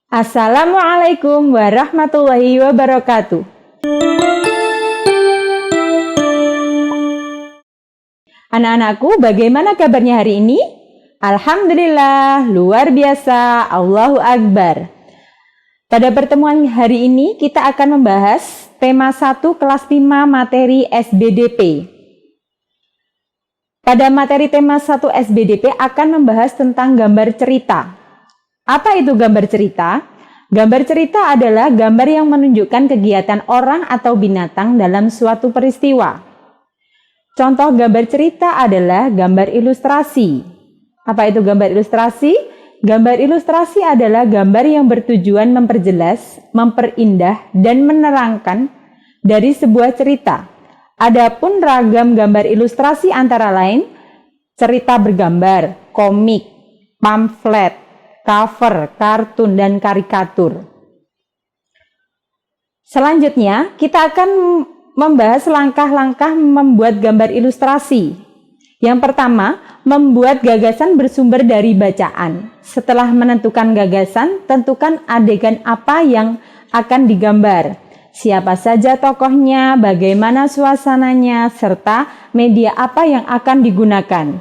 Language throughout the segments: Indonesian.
Assalamualaikum warahmatullahi wabarakatuh. Anak-anakku, bagaimana kabarnya hari ini? Alhamdulillah, luar biasa, Allahu Akbar. Pada pertemuan hari ini kita akan membahas tema 1 kelas 5 materi SBDP. Pada materi tema 1 SBDP akan membahas tentang gambar cerita. Apa itu gambar cerita? Gambar cerita adalah gambar yang menunjukkan kegiatan orang atau binatang dalam suatu peristiwa. Contoh gambar cerita adalah gambar ilustrasi. Apa itu gambar ilustrasi? Gambar ilustrasi adalah gambar yang bertujuan memperjelas, memperindah, dan menerangkan dari sebuah cerita. Adapun ragam gambar ilustrasi antara lain cerita bergambar, komik, pamflet, cover, kartun, dan karikatur. Selanjutnya, kita akan membahas langkah-langkah membuat gambar ilustrasi. Yang pertama, membuat gagasan bersumber dari bacaan. Setelah menentukan gagasan, tentukan adegan apa yang akan digambar. Siapa saja tokohnya, bagaimana suasananya, serta media apa yang akan digunakan.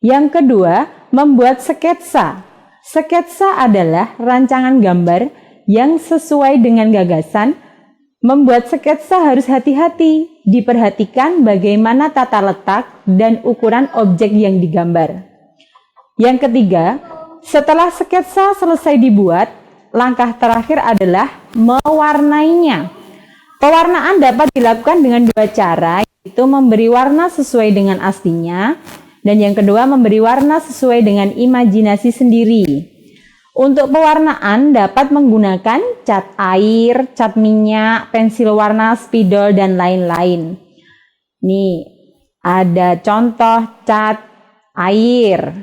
Yang kedua, membuat sketsa. Sketsa adalah rancangan gambar yang sesuai dengan gagasan. Membuat sketsa harus hati-hati, diperhatikan bagaimana tata letak dan ukuran objek yang digambar. Yang ketiga, setelah sketsa selesai dibuat, langkah terakhir adalah mewarnainya. Pewarnaan dapat dilakukan dengan dua cara, yaitu memberi warna sesuai dengan aslinya, dan yang kedua memberi warna sesuai dengan imajinasi sendiri. Untuk pewarnaan dapat menggunakan cat air, cat minyak, pensil warna, spidol, dan lain-lain. Nih, ada contoh cat air.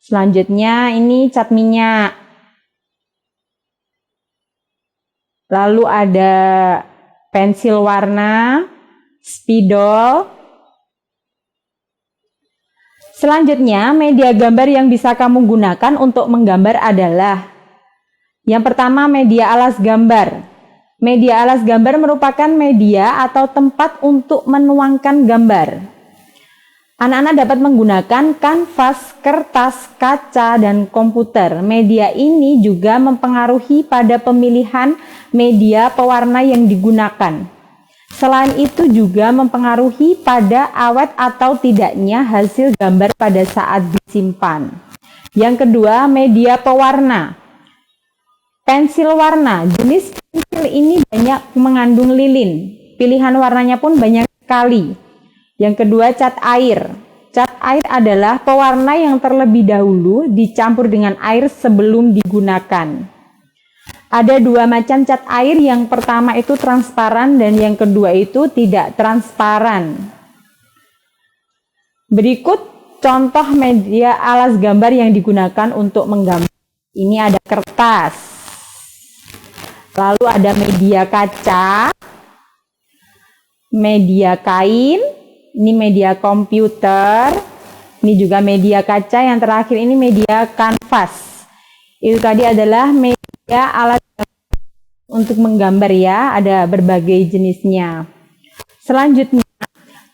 Selanjutnya ini cat minyak. Lalu ada pensil warna, spidol. Selanjutnya, media gambar yang bisa kamu gunakan untuk menggambar adalah yang pertama, media alas gambar. Media alas gambar merupakan media atau tempat untuk menuangkan gambar. Anak-anak dapat menggunakan kanvas, kertas, kaca, dan komputer. Media ini juga mempengaruhi pada pemilihan media pewarna yang digunakan. Selain itu juga mempengaruhi pada awet atau tidaknya hasil gambar pada saat disimpan. Yang kedua, media pewarna. Pensil warna. Jenis pensil ini banyak mengandung lilin. Pilihan warnanya pun banyak sekali. Yang kedua, cat air. Cat air adalah pewarna yang terlebih dahulu dicampur dengan air sebelum digunakan. Ada dua macam cat air, yang pertama itu transparan dan yang kedua itu tidak transparan. Berikut contoh media alas gambar yang digunakan untuk menggambar. Ini ada kertas, lalu ada media kaca, media kain, ini media komputer, ini juga media kaca, yang terakhir ini media kanvas. Itu tadi adalah media alat untuk menggambar ya, ada berbagai jenisnya. Selanjutnya,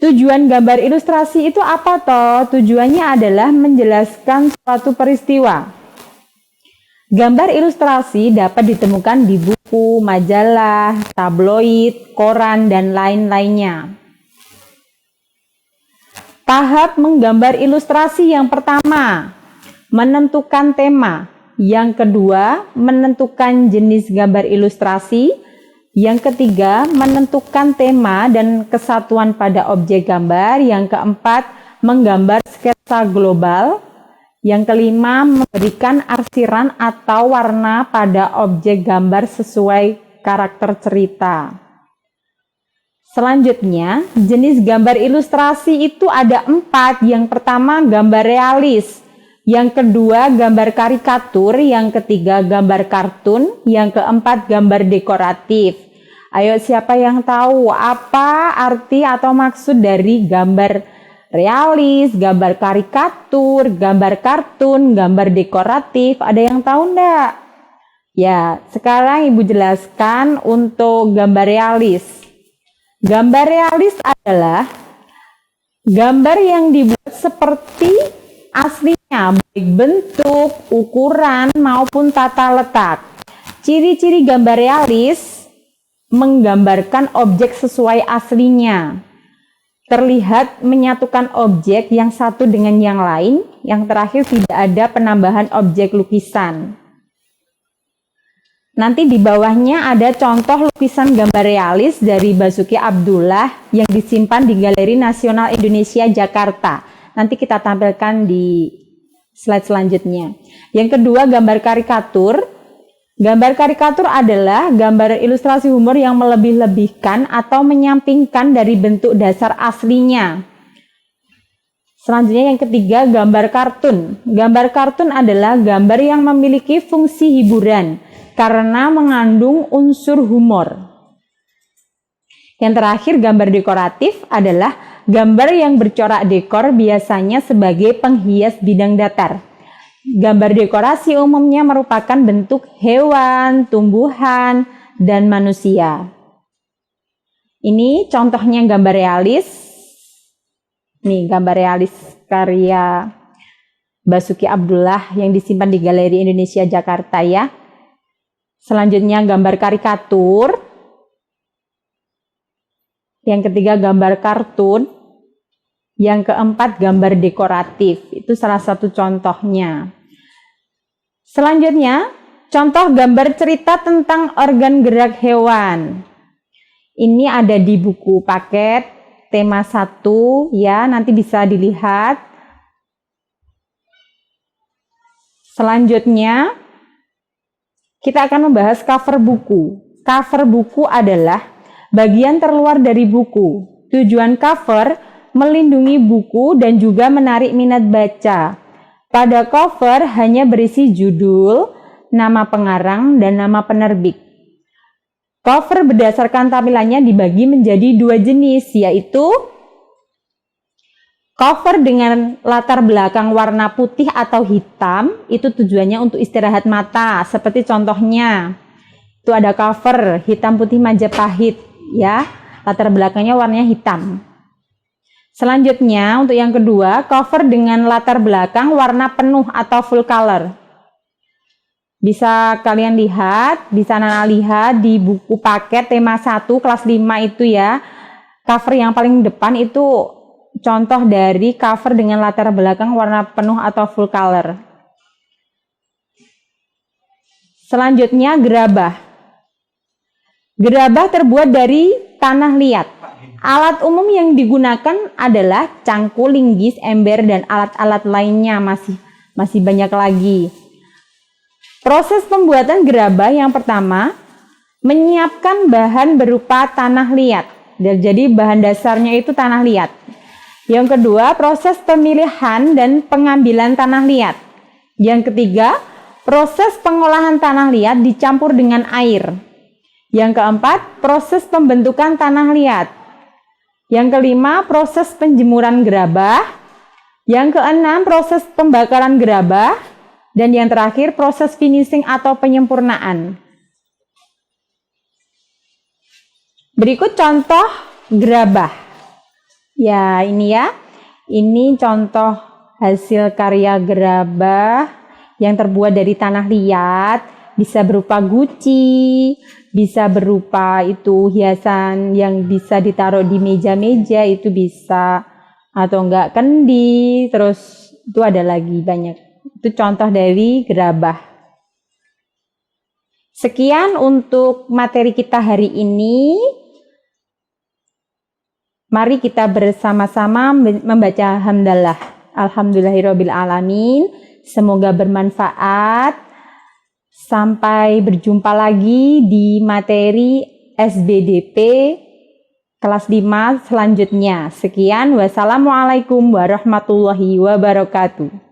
tujuan gambar ilustrasi itu apa toh? Tujuannya adalah menjelaskan suatu peristiwa. Gambar ilustrasi dapat ditemukan di buku, majalah, tabloid, koran, dan lain-lainnya. Tahap menggambar ilustrasi yang pertama, menentukan tema. Yang kedua, menentukan jenis gambar ilustrasi. Yang ketiga, menentukan tema dan kesatuan pada objek gambar. Yang keempat, menggambar sketsa global. Yang kelima, memberikan arsiran atau warna pada objek gambar sesuai karakter cerita. Selanjutnya, jenis gambar ilustrasi itu ada 4. Yang pertama, gambar realis. Yang kedua, gambar karikatur. Yang ketiga, gambar kartun. Yang keempat, gambar dekoratif. Ayo, siapa yang tahu apa arti atau maksud dari gambar realis, gambar karikatur, gambar kartun, gambar dekoratif. Ada yang tahu enggak? Ya, sekarang Ibu jelaskan untuk gambar realis. Gambar realis adalah gambar yang dibuat seperti aslinya, baik bentuk, ukuran, maupun tata letak. Ciri-ciri gambar realis menggambarkan objek sesuai aslinya. Terlihat menyatukan objek yang satu dengan yang lain. Yang terakhir, tidak ada penambahan objek lukisan. Nanti di bawahnya ada contoh lukisan gambar realis dari Basuki Abdullah yang disimpan di Galeri Nasional Indonesia Jakarta. Nanti kita tampilkan di slide selanjutnya. Yang kedua, gambar karikatur. Gambar karikatur adalah gambar ilustrasi humor yang melebih-lebihkan atau menyampingkan dari bentuk dasar aslinya. Selanjutnya yang ketiga, gambar kartun. Gambar kartun adalah gambar yang memiliki fungsi hiburan karena mengandung unsur humor. Yang terakhir, gambar dekoratif adalah gambar yang bercorak dekor biasanya sebagai penghias bidang datar. Gambar dekorasi umumnya merupakan bentuk hewan, tumbuhan, dan manusia. Ini contohnya gambar realis. Nih, gambar realis karya Basuki Abdullah yang disimpan di Galeri Indonesia Jakarta ya. Selanjutnya gambar karikatur. Yang ketiga gambar kartun. Yang keempat gambar dekoratif. Itu salah satu contohnya. Selanjutnya contoh gambar cerita tentang organ gerak hewan. Ini ada di buku paket tema 1 ya, nanti bisa dilihat. Selanjutnya kita akan membahas cover buku. Cover buku adalah bagian terluar dari buku. Tujuan cover melindungi buku dan juga menarik minat baca. Pada cover hanya berisi judul, nama pengarang, dan nama penerbit. Cover berdasarkan tampilannya dibagi menjadi 2 jenis, yaitu cover dengan latar belakang warna putih atau hitam, itu tujuannya untuk istirahat mata, seperti contohnya. Itu ada cover hitam putih Majapahit, ya, latar belakangnya warnanya hitam. Selanjutnya, untuk yang kedua, cover dengan latar belakang warna penuh atau full color. Bisa kalian lihat, bisa Nana lihat di buku paket tema 1 kelas 5 itu ya. Cover yang paling depan itu contoh dari cover dengan latar belakang warna penuh atau full color. Selanjutnya, gerabah. Gerabah terbuat dari tanah liat. Alat umum yang digunakan adalah cangkul, linggis, ember, dan alat-alat lainnya, masih banyak lagi. Proses pembuatan gerabah yang pertama, menyiapkan bahan berupa tanah liat. Jadi bahan dasarnya itu tanah liat. Yang kedua, proses pemilihan dan pengambilan tanah liat. Yang ketiga, proses pengolahan tanah liat dicampur dengan air. Yang keempat, proses pembentukan tanah liat. Yang kelima, proses penjemuran gerabah. Yang keenam, proses pembakaran gerabah. Dan yang terakhir, proses finishing atau penyempurnaan. Berikut contoh gerabah. Ya, ini ya. Ini contoh hasil karya gerabah yang terbuat dari tanah liat. Bisa berupa guci, bisa berupa itu hiasan yang bisa ditaruh di meja-meja, itu bisa, atau enggak kendi, terus itu ada lagi banyak. Itu contoh dari gerabah. Sekian untuk materi kita hari ini. Mari kita bersama-sama membaca hamdalah. Alhamdulillahirabbil alamin. Semoga bermanfaat. Sampai berjumpa lagi di materi SBDP kelas 5 selanjutnya. Sekian, wassalamualaikum warahmatullahi wabarakatuh.